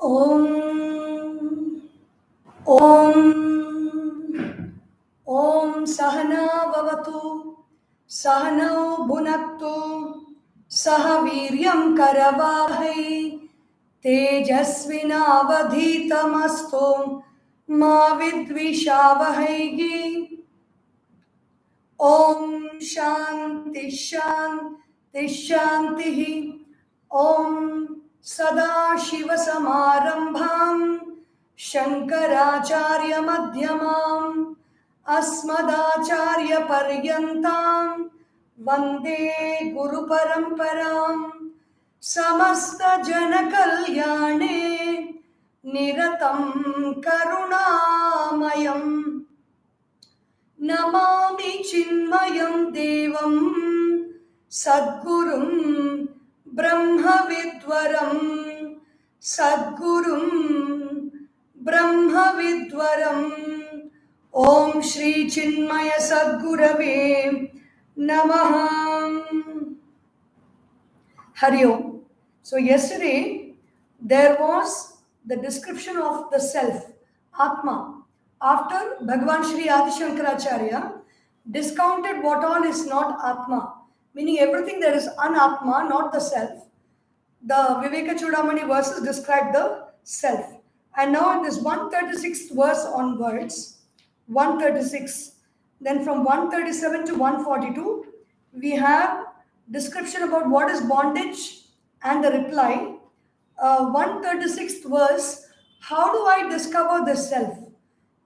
Om Om Om Sahana Vavatu Sahanau Bhunaktu Sahaviryam Karavahai Tejasvinavadhitamastu Ma Vidvishavahai. Om Shanti Shanti Shanti. Om Sada Shiva Samarambham Shankaracharya Madhyamam Asmadacharya Paryantam Vande Guru Paramparam Samasta Jana Kalyane Niratam Karunamayam Namami Chinmayam Devam Sadgurum Brahmavidwaram Sadgurum Brahmavidwaram. Om Shri Chinmaya Sadgurave Namaha. Hari Om. So yesterday there was the description of the self, Atma. After Bhagavan Sri Adisankaracharya discounted what all is not Atma, meaning everything that is Anatma, not the self. The Vivekachoodamani verses describe the self. And now in this 136th verse onwards, 136, then from 137 to 142, we have description about what is bondage and the reply. 136th verse, how do I discover the self?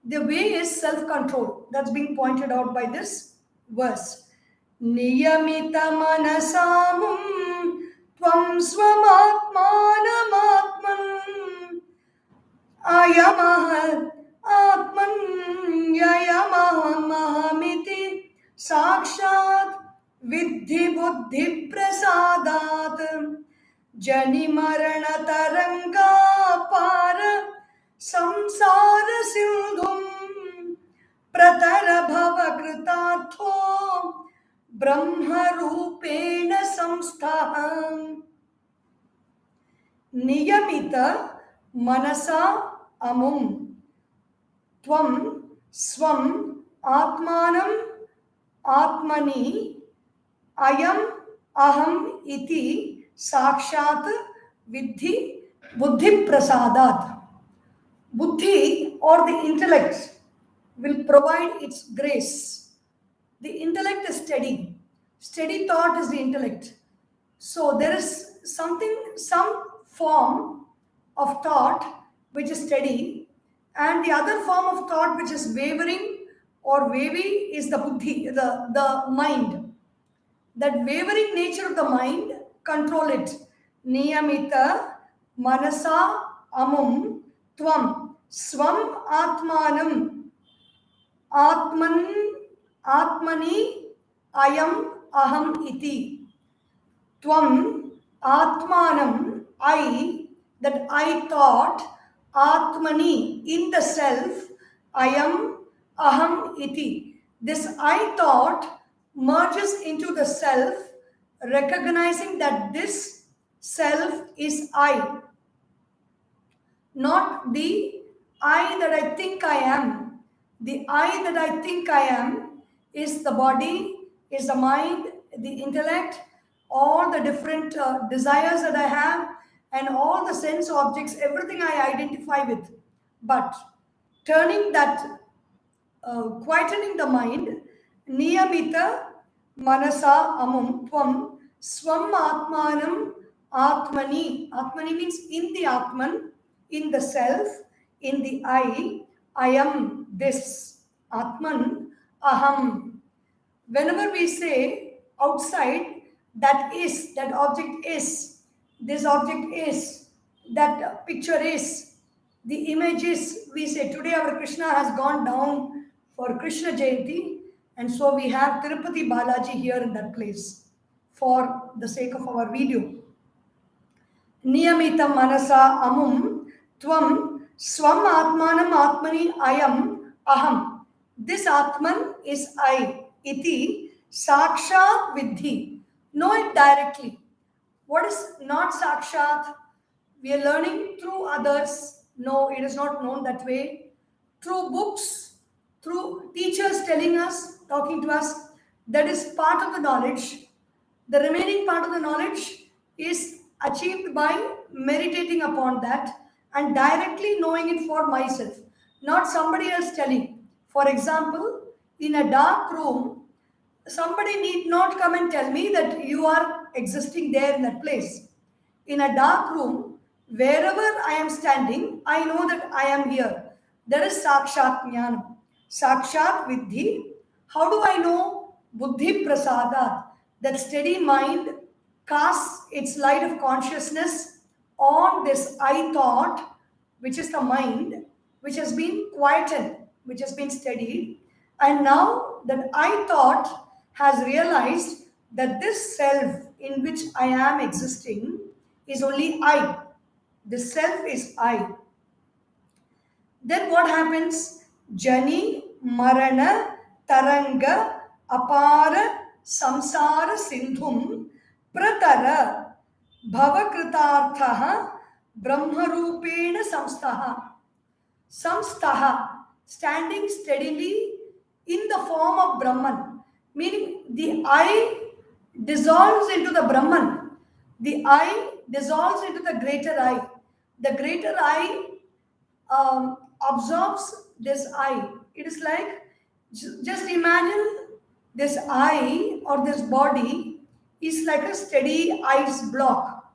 The way is self-control. That's being pointed out by this verse. Niyamita manasamum tvam swamatmanamatman ayamah atman yayamahamiti sakshat vidhi buddhi prasadat jani marana taranga para samsara sindhum pratara bhava kritatho brahma rupena samsthaham niyamita manasa amum tvam swam atmanam atmani ayam aham iti sakshat vidhi buddhi prasadat. Buddhi or the intellect will provide its grace. The intellect is steady. Steady thought is the intellect. So there is some form of thought which is steady, and the other form of thought which is wavering or wavy is the buddhi, the mind. That wavering nature of the mind, control it. Niyamita manasa amum tvam swam atmanam atmani ayam aham iti. Tvam atmanam, I, that I thought, atmani, in the self, ayam aham iti. This I thought merges into the self, recognizing that this self is I, not the I that I think I am. The I that I think I am is the body, is the mind, the intellect, all the different desires that I have, and all the sense objects, everything I identify with. But turning that, quietening the mind, niyamita manasa amum tvam swam atmanam atmani. Atmani means in the Atman, in the self, in the I am this. Atman, aham. Whenever we say outside, that is, that object is, this object is, that picture is, the image is, we say today our Krishna has gone down for Krishna Jayanti, and so we have Tirupati Balaji here in that place for the sake of our video. Niyamita manasa amum tvam swam atmanam atmani ayam aham. This Atman is I. Iti sakshat vidhi. Know it directly. What is not sakshat? We are learning through others. No, it is not known that way. Through books, through teachers telling us, talking to us, that is part of the knowledge. The remaining part of the knowledge is achieved by meditating upon that and directly knowing it for myself, not somebody else telling. For example, in a dark room, somebody need not come and tell me that you are existing there in that place. In a dark room, wherever I am standing, I know that I am here. There is Sakshat Jnanam. Sakshat Vidhi. How do I know? Buddhi Prasadat. That steady mind casts its light of consciousness on this I thought, which is the mind, which has been quietened, which has been steadied. And now that I thought has realized that this self in which I am existing is only I. This self is I. Then what happens? Jani, Marana, Taranga, Apara, Samsara Sindhum, Pratara, Bhavakritarthaha, Brahmarupena Samstaha. Samstaha, standing steadily in the form of Brahman, meaning the I dissolves into the Brahman. The I dissolves into the greater I. The greater I absorbs this I. It is like, just imagine this I or this body is like a steady ice block.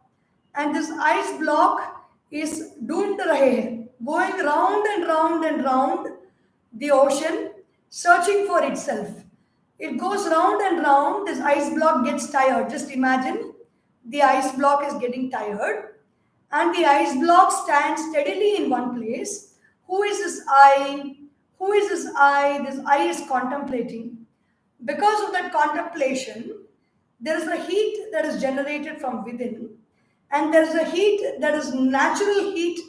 And this ice block is doond rahe hai, going round and round and round the ocean, searching for itself. It goes round and round, this ice block gets tired. Just imagine the ice block is getting tired and the ice block stands steadily in one place. Who is this I? Who is this I? This I is contemplating. Because of that contemplation, there is a heat that is generated from within, and there is a heat that is natural heat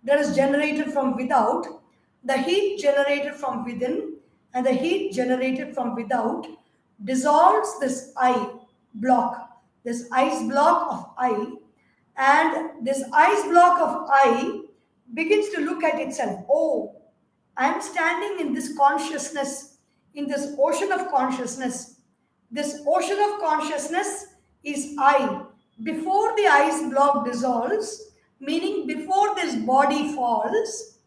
that is generated from without. The heat generated from within and the heat generated from without dissolves this I block, this ice block of I, and this ice block of I begins to look at itself. Oh, I am standing in this consciousness, in this ocean of consciousness. This ocean of consciousness is I. Before the ice block dissolves, meaning before this body falls,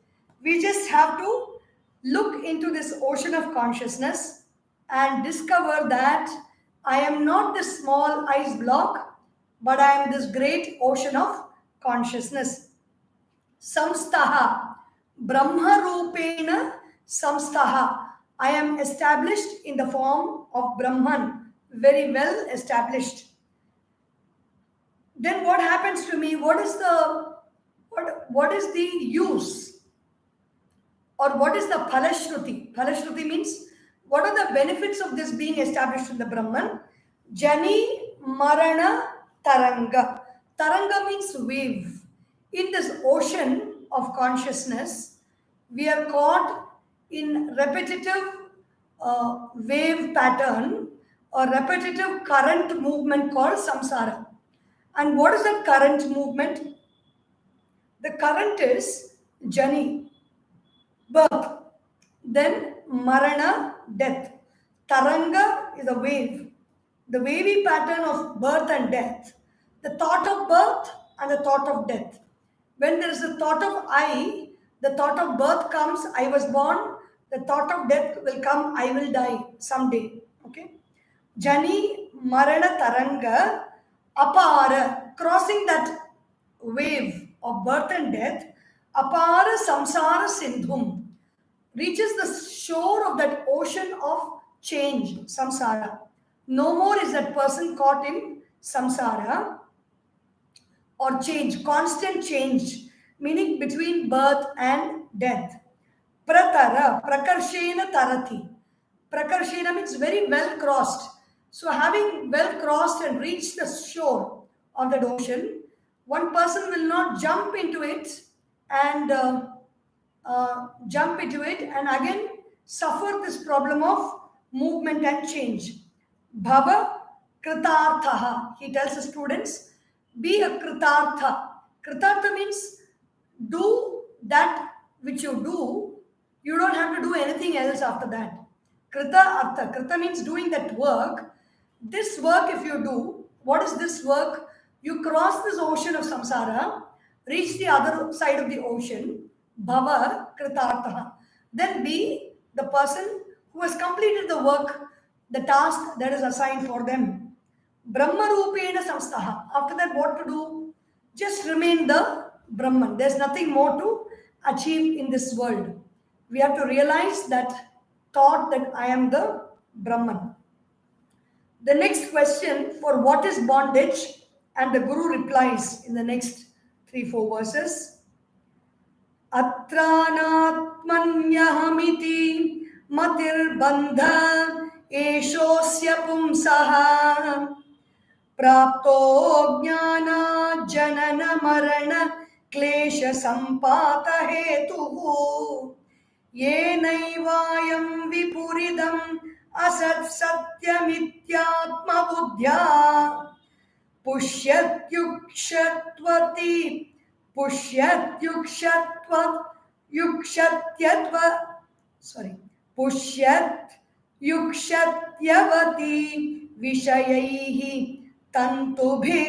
we just have to look into this ocean of consciousness and discover that I am not this small ice block, but I am this great ocean of consciousness. Samstaha, Brahma Rupena Samstaha. I am established in the form of Brahman, very well established. Then what happens to me? What is the use? Or what is the Phalashruti? Phalashruti means what are the benefits of this being established in the Brahman? Jani, Marana, Taranga. Taranga means wave. In this ocean of consciousness, we are caught in repetitive wave pattern or repetitive current movement called samsara. And what is that current movement? The current is jani, birth, then marana, death. Taranga is a wave, the wavy pattern of birth and death, the thought of birth and the thought of death. When there is a thought of I, the thought of birth comes, I was born, the thought of death will come, I will die someday. Okay? Jani, Marana, Taranga, Apara, crossing that wave of birth and death, Apara Samsara Sindhum, reaches the shore of that ocean of change, samsara. No more is that person caught in samsara or change, constant change, meaning between birth and death. Pratara, prakarshena tarati. Prakarshena means very well crossed. So having well crossed and reached the shore of that ocean, one person will not jump into it and again suffer this problem of movement and change. Bhava kritarthaha. He tells the students, be a kritartha. Kritartha means do that which you do. You don't have to do anything else after that. Krita Artha. Krita means doing that work. This work, if you do, what is this work? You cross this ocean of samsara, reach the other side of the ocean, bhava kritartha. Then be the person who has completed the work, the task that is assigned for them. Brahma Rupena Samstaha. After that, what to do? Just remain the Brahman. There's nothing more to achieve in this world. We have to realize that thought that I am the Brahman. The next question for what is bondage, and the Guru replies in the next 3-4 verses. Atranatmanyahamiti matir bandha eshosya pumsaha प्राप्तो ज्ञाना जनन मरण क्लेश संपात हेतुः येनैवायं विपुरिदम् असत् सत्यमित्यात्म बुद्ध्या पुष्यत्युक्षत्वति पुष्यत्युक्षत्यवति विषयैः तन्तुभिः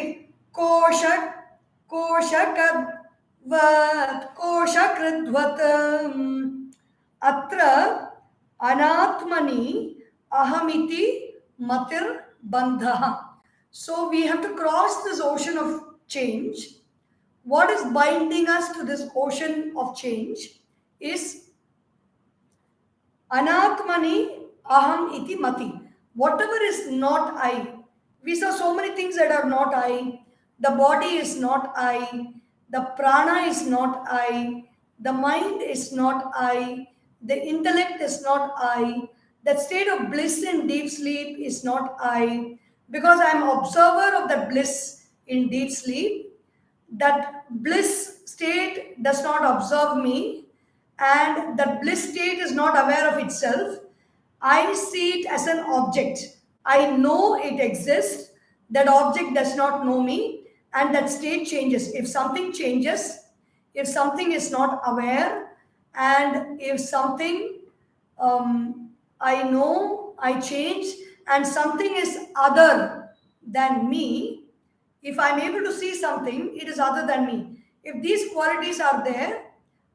कोशकृद्वत् अत्र अनात्मनि अहमिति matir bandha. So we have to cross this ocean of change. What is binding us to this ocean of change is anatmani aham iti mati. Whatever is not I. We saw so many things that are not I. The body is not I. The prana is not I. The mind is not I. The intellect is not I. That state of bliss in deep sleep is not I. Because I am observer of that bliss in deep sleep, that bliss state does not observe me, and that bliss state is not aware of itself. I see it as an object. I know it exists. That object does not know me, and that state changes. If something changes, if something is not aware, and if something I know, I change, and something is other than me, if I'm able to see something, it is other than me. If these qualities are there,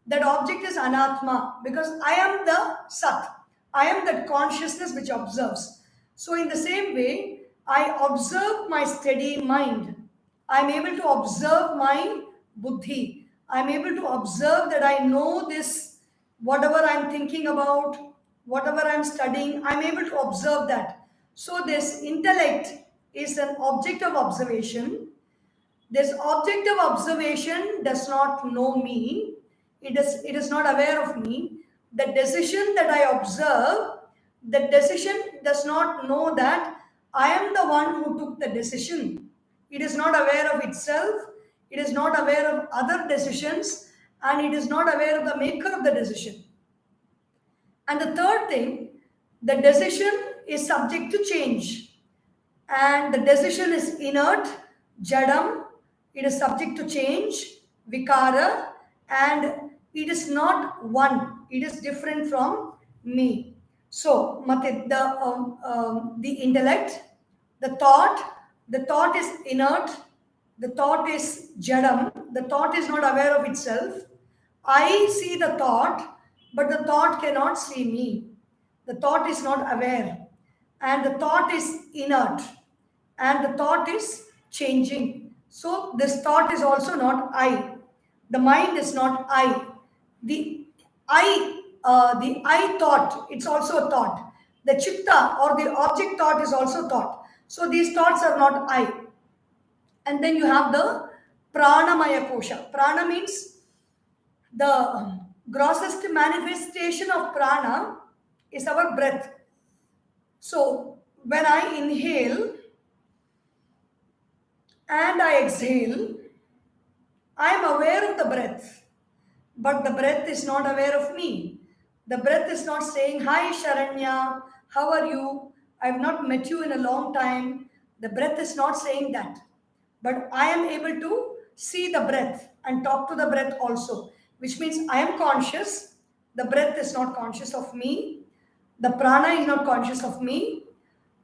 that object is anatma, because I am the sat. I am that consciousness which observes. So in the same way, I observe my steady mind. I'm able to observe my buddhi. I'm able to observe that I know this, whatever I'm thinking about, whatever I'm studying, I'm able to observe that. So this intellect is an object of observation. This object of observation does not know me. It is not aware of me. The decision that I observe, the decision does not know that I am the one who took the decision. It is not aware of itself. It is not aware of other decisions, and it is not aware of the maker of the decision. And the third thing, the decision is subject to change. And the decision is inert, jadam, it is subject to change, vikara, and it is not one, it is different from me. So, the intellect, the thought is inert, the thought is jadam, the thought is not aware of itself. I see the thought, but the thought cannot see me. The thought is not aware, and the thought is inert, and the thought is changing. So this thought is also not I. The mind is not I. The I thought, it's also a thought. The chitta or the object thought is also thought. So these thoughts are not I. And then you have the pranamaya kosha. Prana means the grossest manifestation of prana is our breath. So when I inhale and I exhale, I am aware of the breath, but the breath is not aware of me. The breath is not saying, "Hi Sharanya, how are you? I have not met you in a long time." The breath is not saying that. But I am able to see the breath and talk to the breath also, which means I am conscious. The breath is not conscious of me. The prana is not conscious of me.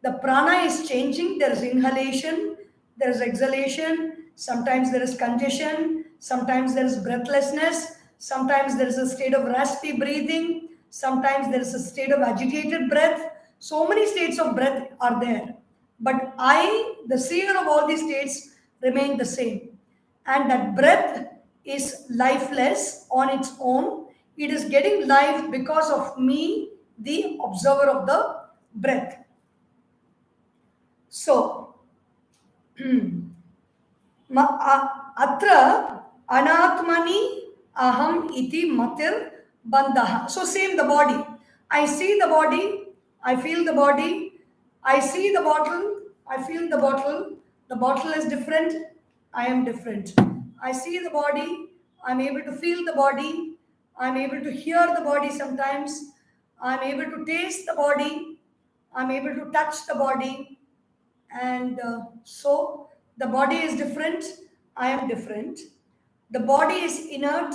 The prana is changing. There is inhalation, there is exhalation, sometimes there is congestion, sometimes there is breathlessness, sometimes there is a state of raspy breathing, sometimes there is a state of agitated breath. So many states of breath are there. But I, the seer of all these states, remain the same. And that breath is lifeless on its own. It is getting life because of me, the observer of the breath. So, atra anatmani aham iti matir bandha. So same the body. I see the body, I feel the body, I see the bottle, I feel the bottle. The bottle is different, I am different. I see the body, I'm able to feel the body, I'm able to hear the body sometimes, I'm able to taste the body, I'm able to touch the body. And so the body is different, I am different. The body is inert,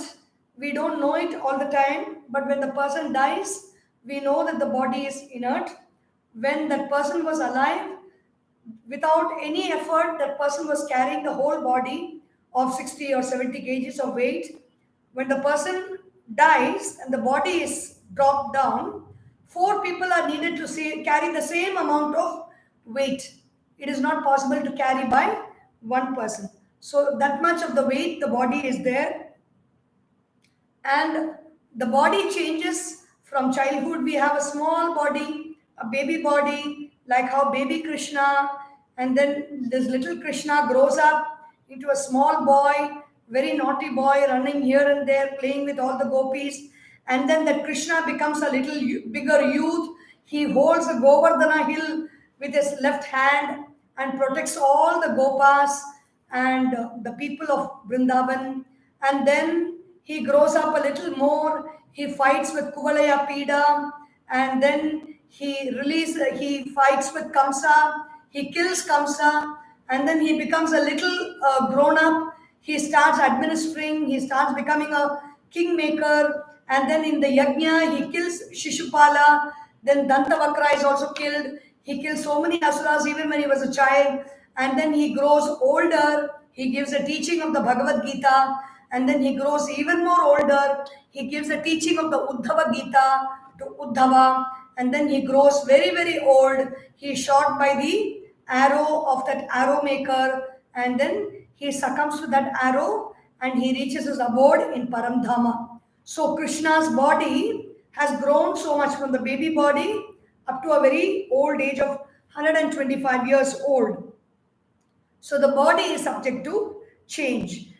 we don't know it all the time, but when the person dies, we know that the body is inert. When that person was alive, without any effort, that person was carrying the whole body of 60 or 70 kgs of weight. When the person dies and the body is dropped down, 4 people are needed to carry the same amount of weight. It is not possible to carry by one person. So that much of the weight, the body is there. And the body changes from childhood. We have a small body, a baby body, like how baby Krishna, and then this little Krishna grows up into a small boy, very naughty boy, running here and there, playing with all the gopis. And then that Krishna becomes a little bigger youth. He holds a Govardhana hill with his left hand and protects all the gopas and the people of Vrindavan. And then he grows up a little more. He fights with Kuvalaya Pida, and then he fights with Kamsa. He kills Kamsa, and then he becomes a little grown up. He starts administering. He starts becoming a kingmaker, and then in the Yagna he kills Shishupala. Then Dantavakra is also killed. He kills so many asuras even when he was a child, and then he grows older. He gives a teaching of the Bhagavad Gita. And then he grows even more older. He gives a teaching of the Uddhava Gita to Uddhava. And then he grows very, very old. He is shot by the arrow of that arrow maker. And then he succumbs to that arrow and he reaches his abode in Paramdhama. So Krishna's body has grown so much from the baby body up to a very old age of 125 years old. So the body is subject to change.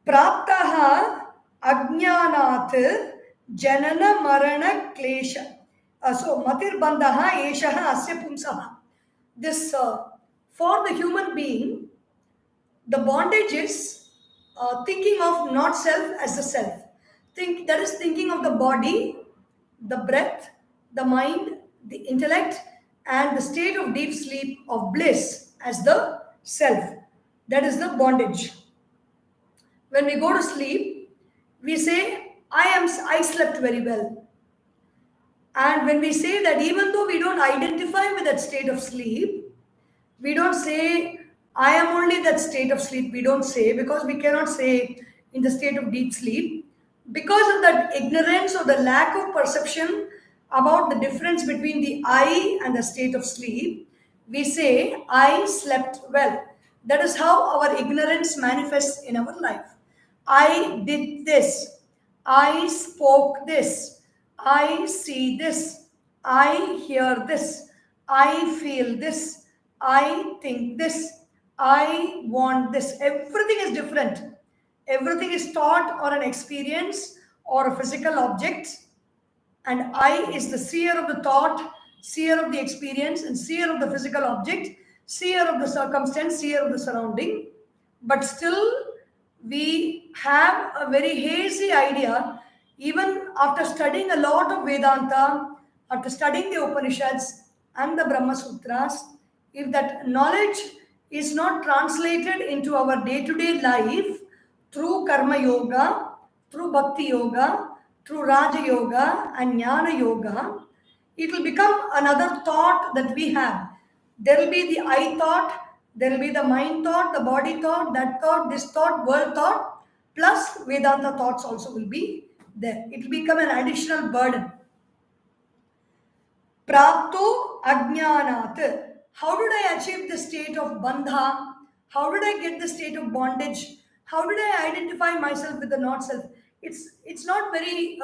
Praptaha ajnanat janana marana klesha. So matir bandhaha eshaha asya pumsaha. This for the human being, the bondage is thinking of not self as the self. That is thinking of the body, the breath, the mind, the intellect, and the state of deep sleep of bliss as the self. That is the bondage. When we go to sleep, we say, I slept very well. And when we say that, even though we don't identify with that state of sleep, we don't say, I am only that state of sleep. We don't say, because we cannot say in the state of deep sleep. Because of that ignorance or the lack of perception about the difference between the I and the state of sleep, we say, I slept well. That is how our ignorance manifests in our life. I did this, I spoke this, I see this, I hear this, I feel this, I think this, I want this. Everything is different. Everything is thought or an experience or a physical object. And I is the seer of the thought, seer of the experience, and seer of the physical object, seer of the circumstance, seer of the surrounding. But still, we have a very hazy idea, even after studying a lot of Vedanta, after studying the Upanishads and the Brahma Sutras, if that knowledge is not translated into our day-to-day life, through karma yoga, through bhakti yoga, through raja yoga and jnana yoga, it will become another thought that we have. There will be the I thought, there will be the mind thought, the body thought, that thought, this thought, world thought, plus Vedanta thoughts also will be there. It will become an additional burden. Prapto ajnanat. How did I achieve the state of bandha? How did I get the state of bondage? How did I identify myself with the not self? It's not very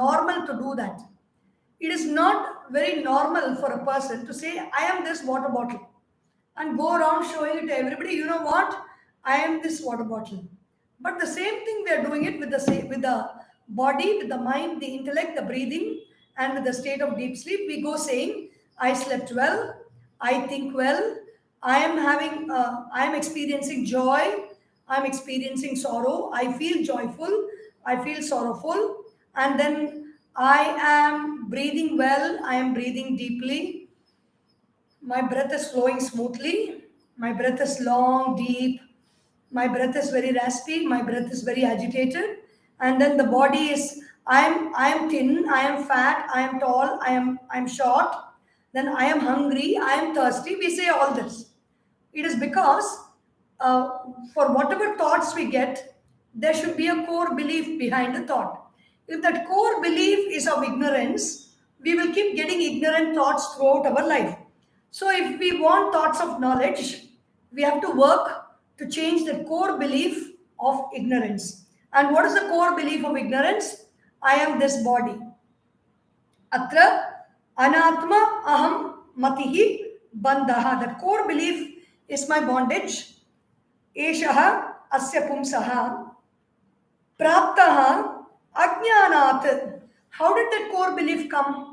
normal to do that. It is not very normal for a person to say, I am this water bottle, and go around showing it to everybody. You know what? I am this water bottle. But the same thing we are doing it with the body, with the mind, the intellect, the breathing, and with the state of deep sleep. We go saying, I slept well, I think well, I am experiencing joy, I am experiencing sorrow, I feel joyful, I feel sorrowful, and then I am breathing well, I am breathing deeply, my breath is flowing smoothly. My breath is long, deep. My breath is very raspy. My breath is very agitated. And then the body is, I am thin, I am fat, I am tall, I'm short. Then I am hungry, I am thirsty. We say all this. It is because uh, for whatever thoughts we get, there should be a core belief behind the thought. If that core belief is of ignorance, we will keep getting ignorant thoughts throughout our life. So, if we want thoughts of knowledge, we have to work to change the core belief of ignorance. And what is the core belief of ignorance? I am this body. Atra anatma aham matihi bandhaha. That core belief is my bondage. Eshaha asya pumsaha. Praptaha ajnanat. How did that core belief come?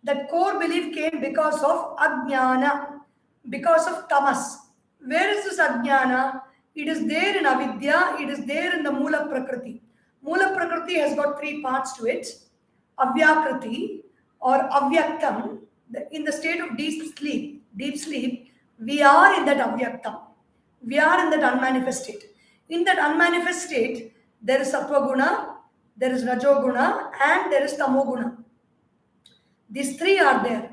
That core belief came because of ajnana, because of tamas. Where is this ajnana? It is there in avidya, it is there in the mula prakriti. Mula prakriti has got three parts to it. Avyakriti or avyaktam. In the state of deep sleep, we are in that avyaktam. We are in that unmanifest state. In that unmanifest state, there is sattva guna, there is rajoguna, and there is tamoguna. These three are there.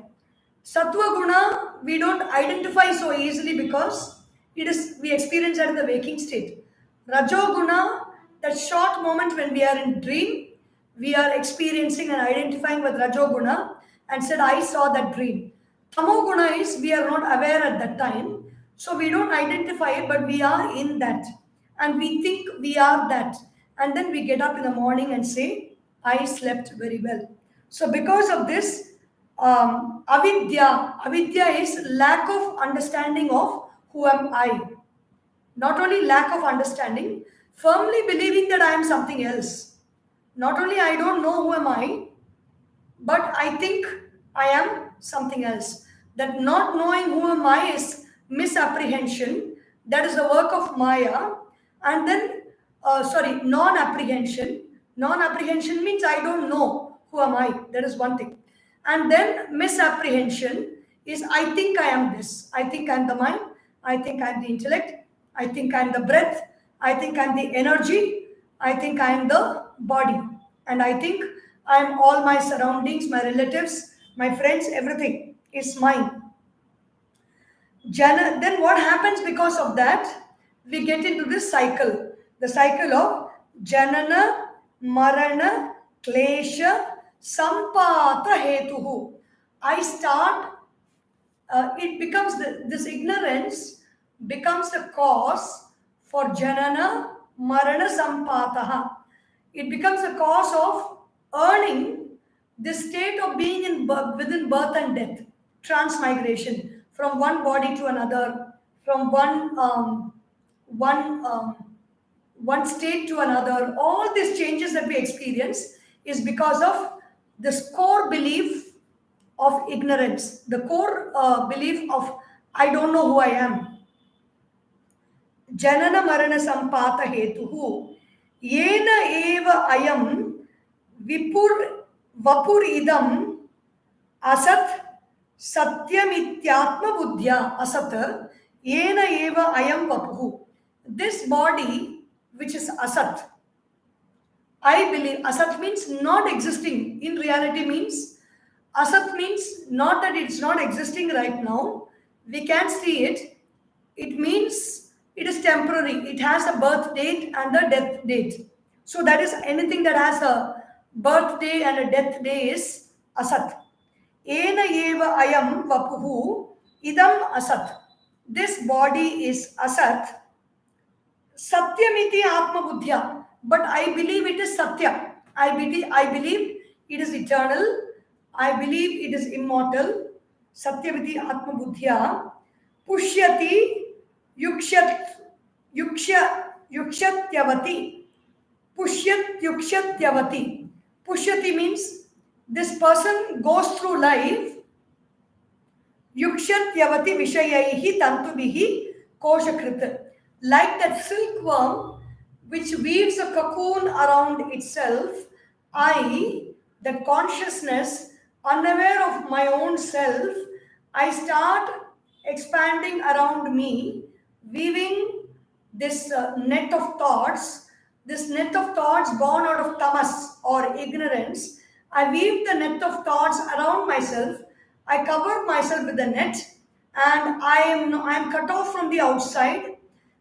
Sattva guna we don't identify so easily because we experience that in the waking state. Rajoguna, that short moment when we are in dream, we are experiencing and identifying with Rajoguna and said, I saw that dream. Tamoguna is we are not aware at that time, so we don't identify it, but we are in that. And we think we are that. And then we get up in the morning and say, I slept very well. So because of this, avidya is lack of understanding of who am I. Not only lack of understanding, firmly believing that I am something else. Not only I don't know who am I, but I think I am something else. That not knowing who am I is misapprehension. That is the work of Maya. And then, non-apprehension. Non-apprehension means I don't know who am I. That is one thing. And then misapprehension is I think I am this. I think I am the mind. I think I am the intellect. I think I am the breath. I think I am the energy. I think I am the body. And I think I am all my surroundings, my relatives, my friends, everything is mine. Then what happens because of that? We get into this cycle. The cycle of Janana, Marana, Klesha, Sampata Hetuhu. I start, it becomes, this ignorance becomes the cause for Janana, Marana, Sampataha. It becomes a cause of earning the state of being within birth and death, transmigration from one body to another, from one state to another. All these changes that we experience is because of this core belief of ignorance, the core belief of I don't know who I am. Janana Marana Sampata Hetuhu. Yena eva ayam vapur idam asat satyamityatma buddhya asat yena eva ayam vapuhu. This body which is asat. I believe asat means not existing. In reality means asat means not that it's not existing right now. We can't see it. It means it is temporary. It has a birth date and a death date. So that is anything that has a birth day and a death day is asat. Ena eva ayam vapuhu idam asat. This body is asat. Satyamiti Atma Buddhya. But I believe it is Satya. I believe it is eternal. I believe it is immortal. Satyamiti Atma Buddhya. Pushyati Yukshat Yukshatyavati. Pushyat Yukshatyavati. Pushyati means this person goes through life. Yukshatyavati Vishayaihi Tantubihi Koshakrit. Like that silkworm which weaves a cocoon around itself, I, the consciousness, unaware of my own self, I start expanding around me, weaving this net of thoughts, born out of tamas or ignorance. I weave the net of thoughts around myself. I cover myself with the net, and I am cut off from the outside,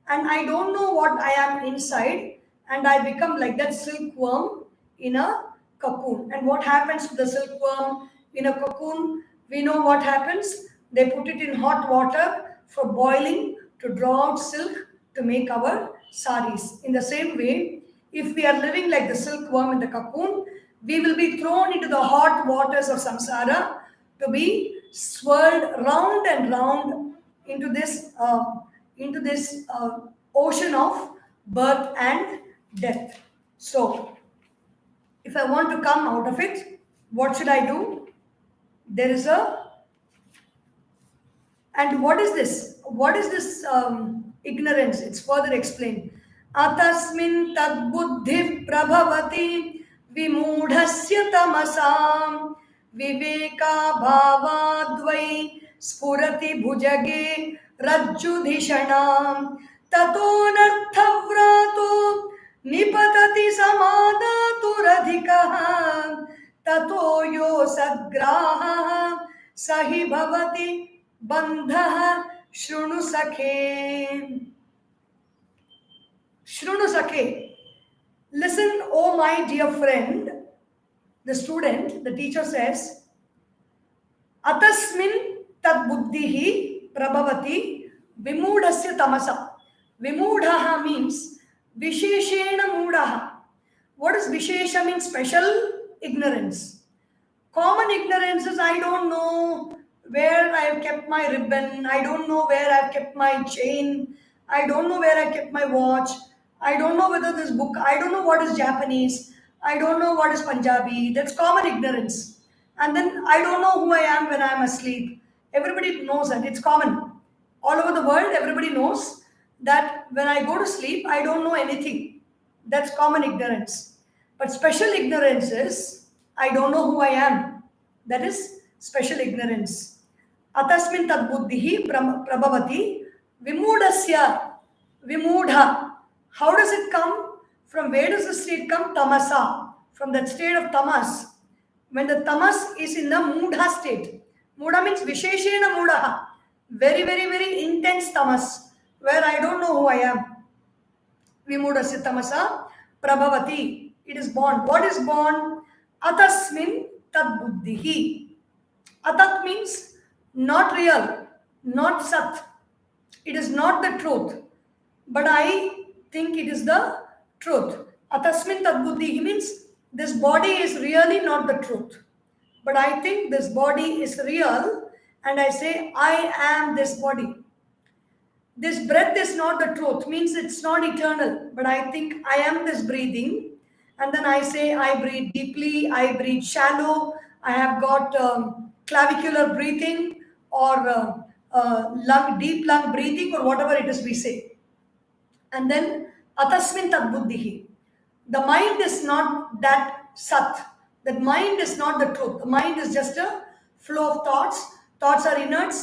and I don't know what I am inside, and I become like that silkworm in a cocoon. And what happens to the silkworm in a cocoon? We know what happens. They put it in hot water for boiling to draw out silk to make our saris. In the same way, if we are living like the silkworm in the cocoon, we will be thrown into the hot waters of samsara to be swirled round and round into this ocean of birth and death. So, if I want to come out of it, what should I do? There is a, and what is this? What is this ignorance? It's further explained. Atasmin tad buddhi prabhavati vimudhasya tamasam viveka bhavadvai spurati bhujage rajjudhishanam tatonarthavrato nipatati samadaturadhikaha tato yo sagraha sahi bhavati bandha shrunu sakhe. Shrunu sakhe. Listen, oh my dear friend. The student, the teacher says, Atasmin tad buddhihi prabhavati vimudasya tamasa. Vimudhaha means visheshena mudaha. What does vishesha mean? Special ignorance. Common ignorance is I don't know where I have kept my ribbon. I don't know where I have kept my chain. I don't know where I kept my watch. I don't know whether this book, I don't know what is Japanese. I don't know what is Punjabi. That's common ignorance. And then I don't know who I am when I am asleep. Everybody knows that. It's common. All over the world, everybody knows that when I go to sleep, I don't know anything. That's common ignorance. But special ignorance is, I don't know who I am. That is special ignorance. Atasmin tad buddhihi prabhavati vimudasya. Vimudha. How does it come? From where does the state come? Tamasa. From that state of tamas. When the tamas is in the mudha state. Mudha means visheshena mudaha. Very, very, very intense tamas. Where I don't know who I am. Vimudasya tamasa prabhavati. It is born. What is born? Atasmin tad buddhihi. Atat means not real, not sat. It is not the truth. But I think it is the truth. Atasmin tad buddhihi means this body is really not the truth. But I think this body is real, and I say, I am this body. This breath is not the truth, means it's not eternal. But I think I am this breathing. And then I say, I breathe deeply, I breathe shallow, I have got clavicular breathing or deep lung breathing or whatever it is we say. And then, atasmin tad buddhihi. The mind is not that sat. That mind is not the truth. The mind is just a flow of thoughts. Thoughts are inert,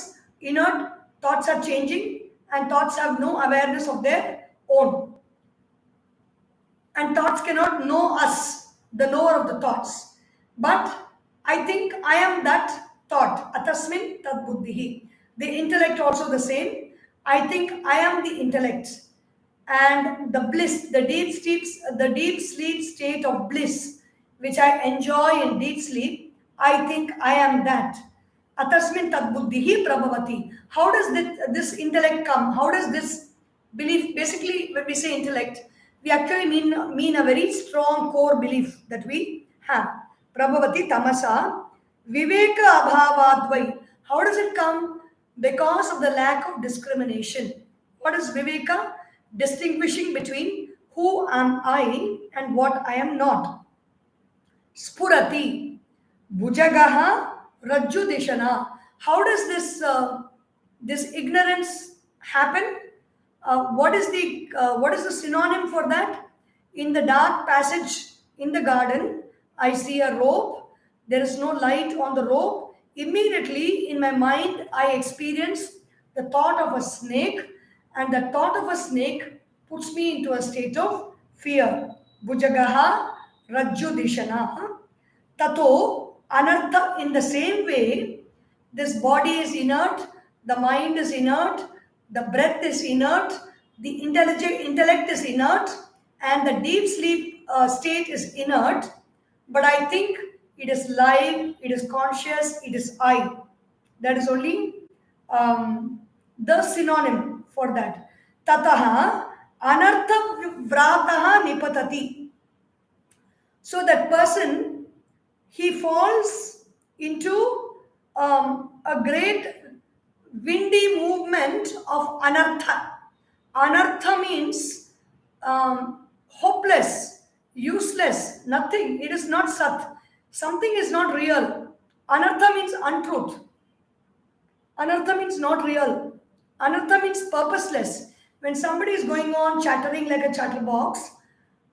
thoughts are changing, and thoughts have no awareness of their own. and thoughts cannot know us, the knower of the thoughts. But I think I am that thought. Atasmin tad buddhihi. The intellect also the same. I think I am the intellect. And the bliss, the deep sleep state of bliss, which I enjoy in deep sleep, I think I am that. Atasmin tad buddhihi prabhavati. How does this intellect come? How does this belief, basically when we say intellect, we actually mean a very strong core belief that we have. Prabhavati tamasa viveka abhavadvai. How does it come? Because of the lack of discrimination. What is viveka? Distinguishing between who am I and what I am not. Spurati bhujagaha rajjudishana. How does this ignorance happen? What is the synonym for that? In the dark passage in the garden, I see a rope. There is no light on the rope. Immediately in my mind, I experience the thought of a snake, and the thought of a snake puts me into a state of fear. Bhujagaha rajjudishana. Tato anartha. In the same way, this body is inert, the mind is inert, the breath is inert, the intellect is inert, and the deep sleep state is inert. But I think it is live, it is conscious, it is I. That is only the synonym for that. Tataha anartha vrataha nipatati. So that person, he falls into a great windy movement of anartha. Anartha means hopeless, useless, nothing. It is not sat. Something is not real. Anartha means untruth. Anartha means not real. Anartha means purposeless. When somebody is going on chattering like a chatterbox,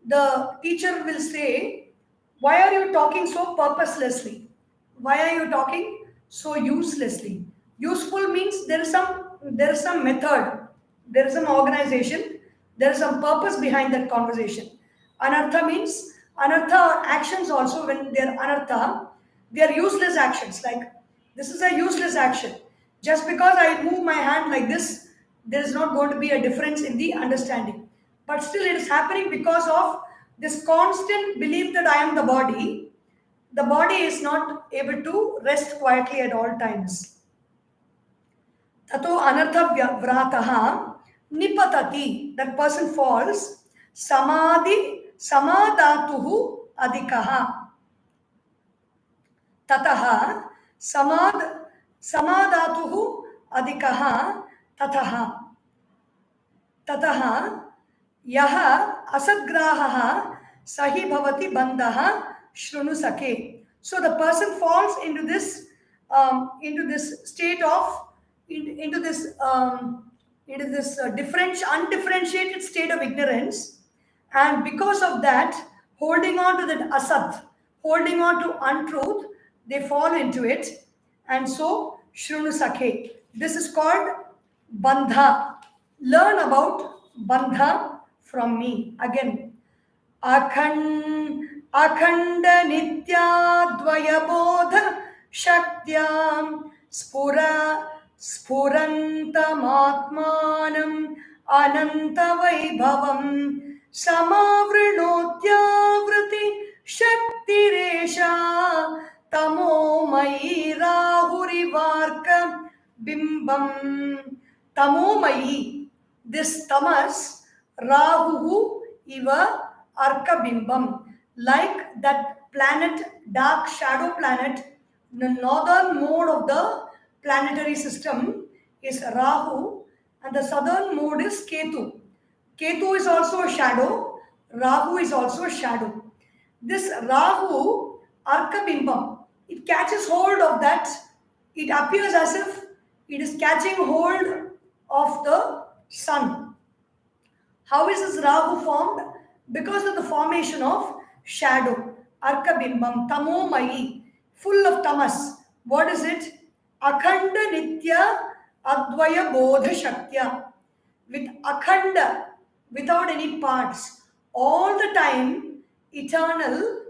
the teacher will say, why are you talking so purposelessly? Why are you talking so uselessly? Useful means there is some method, there is some organization, there is some purpose behind that conversation. Anartha means, anartha actions also, when they are anartha, they are useless actions. Like, this is a useless action. Just because I move my hand like this, there is not going to be a difference in the understanding. But still it is happening because of this constant belief that I am the body. The body is not able to rest quietly at all times. Tato anartha vrataha nipatati. That person falls. Samadhatuhu adhikaha. Tataha samadhatuhu adhikaha tataha. Tataha yaha asadgrahaha sahi bhavati bandhaha shrunu sake. So the person falls into this state of undifferentiated state of ignorance, and because of that, holding on to that asat, holding on to untruth, they fall into it, and so shrunu sake. This is called bandha. Learn about bandha from me. Again, akhanda nitya dvaya bodha shaktyam spurantam atmanam ananta vaibhavam samavrinotyavriti shaktiresha tamo mayi rahurivarka bimbam. Tamo mayi, this tamas, rahu iva arka bimbam. Like that planet, dark shadow planet, the northern mode of the planetary system is Rahu, and the southern mode is Ketu. Ketu is also a shadow, Rahu is also a shadow. This Rahu, Arkabimbam, it catches hold of that. It appears as if it is catching hold of the sun. How is this Rahu formed? Because of the formation of shadow. Arkabimbam, tamomayi, full of tamas. What is it? Akhanda nitya advaya bodha shaktya. With akhanda, without any parts. all the time, eternal,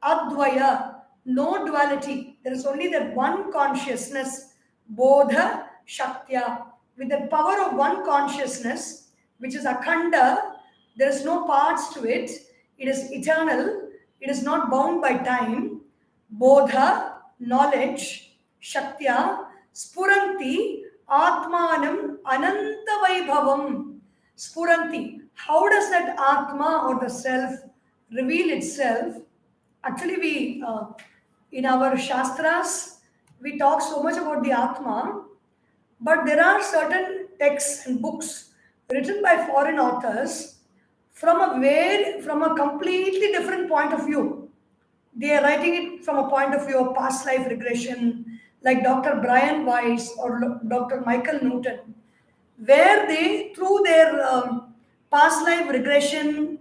advaya, no duality. There is only that one consciousness, bodha, shaktya. With the power of one consciousness, which is akhanda, there is no parts to it. It is eternal. It is not bound by time. Bodha, knowledge, shaktya, spuranti, atmanam, ananta vaibhavam. Spuranti. How does that atma or the self reveal itself? Actually, in our shastras, we talk so much about the atma, but there are certain texts and books written by foreign authors from a completely different point of view. They are writing it from a point of view of past life regression, like Dr. Brian Weiss or Dr. Michael Newton, where they, through their past life regression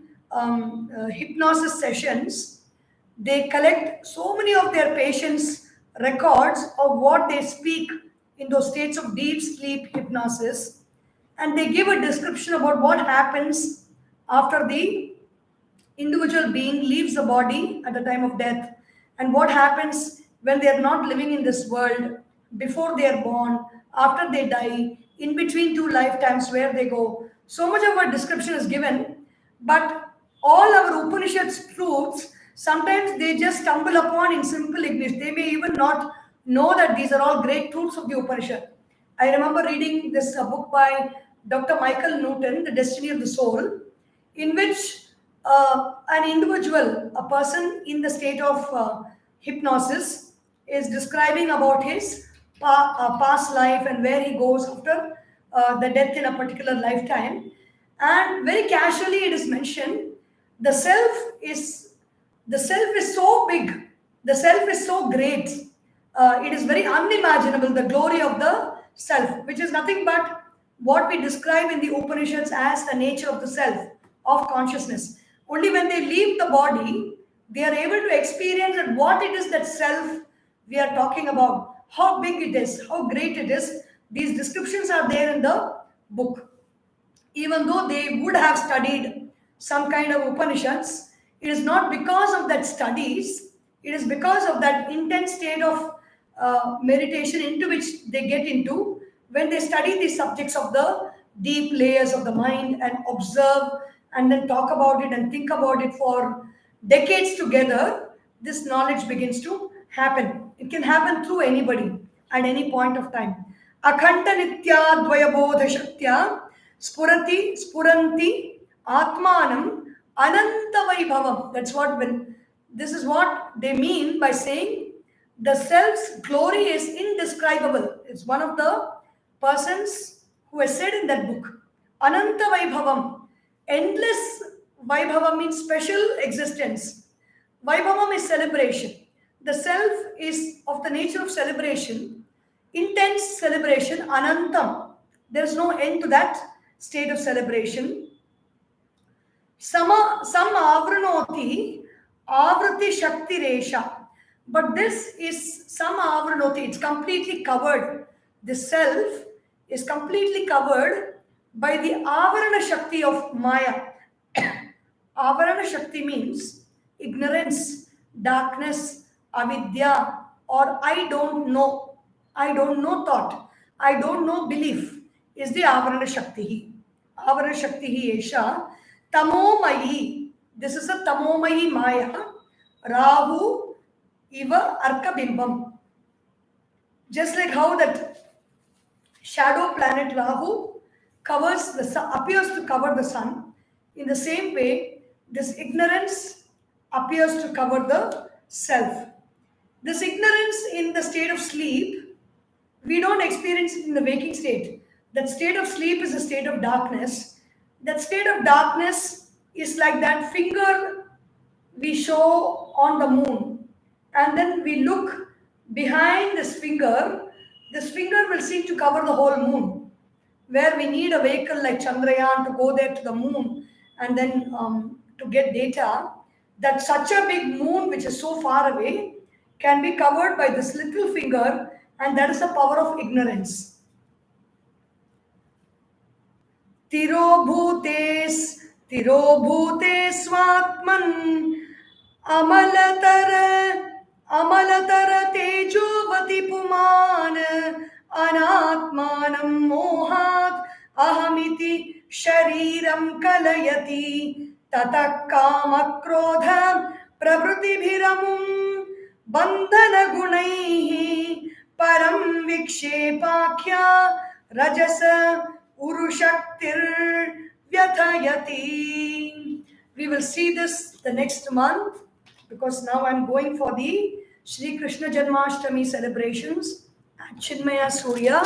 hypnosis sessions, they collect so many of their patients' records of what they speak in those states of deep sleep hypnosis, and they give a description about what happens after the individual being leaves the body at the time of death, and what happens when they are not living in this world, before they are born, after they die, in between two lifetimes, where they go. So much of a description is given, but all our Upanishads truths, sometimes they just stumble upon in simple English. They may even not know that these are all great truths of the Upanishad. I remember reading this book by Dr. Michael Newton, The Destiny of the Soul, in which an individual, a person in the state of hypnosis, is describing about his past life and where he goes after the death in a particular lifetime. And very casually it is mentioned, the self is the self is so big, the self is so great, it is very unimaginable, the glory of the self, which is nothing but what we describe in the Upanishads as the nature of the self, of consciousness. Only when they leave the body, they are able to experience that what it is, that self we are talking about, how big it is, how great it is. These descriptions are there in the book. Even though they would have studied some kind of Upanishads, it is not because of that studies, it is because of that intense state of meditation into which they get into when they study these subjects of the deep layers of the mind and observe and then talk about it and think about it for decades together. This knowledge begins to happen. It can happen through anybody at any point of time. Akhanda nitya dvayabodha shaktya spuranti atmanam ananta vaibhavam. That's what, when this is what they mean by saying the self's glory is indescribable. It's one of the persons who has said in that book, Ananta Vaibhavam. Endless Vaibhavam means special existence. Vaibhavam is celebration. The self is of the nature of celebration, intense celebration, Anantam. There is no end to that state of celebration. Sam avranoti avrati shakti resha. But this is sam avranoti, it's completely covered. The self is completely covered by the avarana shakti of Maya. Avarana shakti means ignorance, darkness, avidya, or I don't know. I don't know thought. I don't know belief is the avarana shakti. Avarana shakti esha tamomayi. This is a tamomayi Maya. Rahu iva arkabimbam. Just like how that shadow planet Rahu covers the sun, appears to cover the sun, in the same way, this ignorance appears to cover the self. This ignorance in the state of sleep, we don't experience it in the waking state. That state of sleep is a state of darkness. That state of darkness is like that finger we show on the moon, and then we look behind this finger will seem to cover the whole moon, where we need a vehicle like Chandrayaan to go there to the moon and then to get data. That such a big moon, which is so far away, can be covered by this little finger, and that is the power of ignorance. Tiro bhutes तिरोभूते स्वात्मन् अमलतर तेजोवति पुमान अनात्मानं मोहात् अहमिति शरीरं कलयति ततः कामक्रोध प्रभृतिभिरमुं बन्धनगुणैः परं विक्षेपाख्या रजस उरुशक्तिर्व्यथयति. We will see this the next month, because now I'm going for the Sri Krishna Janmashtami celebrations at Chinmaya Surya,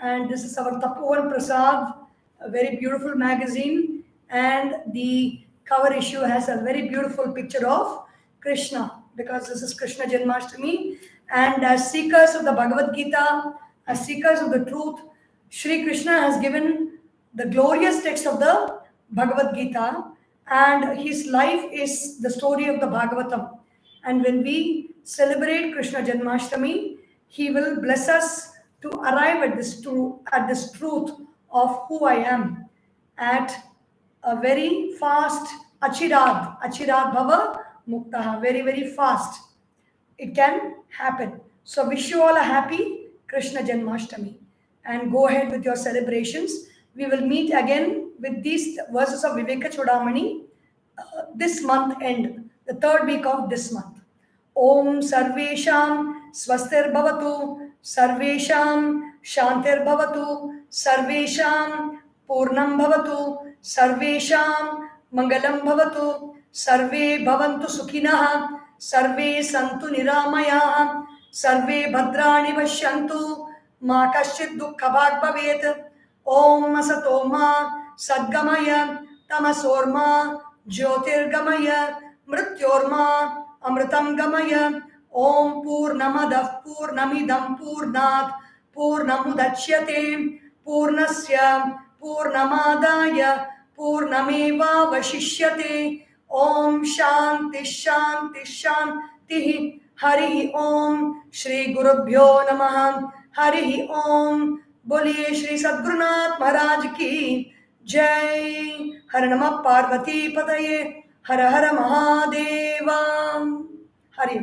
and this is our Tapovan Prasad, a very beautiful magazine, and the cover issue has a very beautiful picture of Krishna, because this is Krishna Janmashtami, and as seekers of the Bhagavad Gita, as seekers of the truth, Sri Krishna has given the glorious text of the Bhagavad Gita, and his life is the story of the Bhagavatam. And when we celebrate Krishna Janmashtami, he will bless us to arrive at this truth of who I am at a very fast achirad bhava muktaha, very, very fast. It can happen. So wish you all a happy Krishna Janmashtami, and go ahead with your celebrations. We will meet again with these verses of Vivekachoodamani this month end, the third week of this month. Om Sarvesham Swastir Bhavatu, Sarvesham Shantir Bhavatu, Sarvesham Purnam Bhavatu, Sarvesham Mangalam Bhavatu, Sarve Bhavantu Sukhinaha, Sarve Santu Niramayah, Sarve Bhadrani Vashyantu, Ma Kaschit Dukkha Bhag Bhavet. Om Asato Ma Sadgamaya Tamasorma Jyotirgamaya Mrityorma Amritam Gamaya. Om Purnamadav Purnamidam Purnat Purnamudachyate Purnasya Purnamadaya Purnameva Vashishyate. Om Shanti Shanti Shanti. Hari Om. Shri Gurubhyo Namaha. Hari Om. बोलिए श्री सद्गुरुनाथ महाराज की जय. हर नमः पार्वती पतये. हर हर महादेवा. हरि.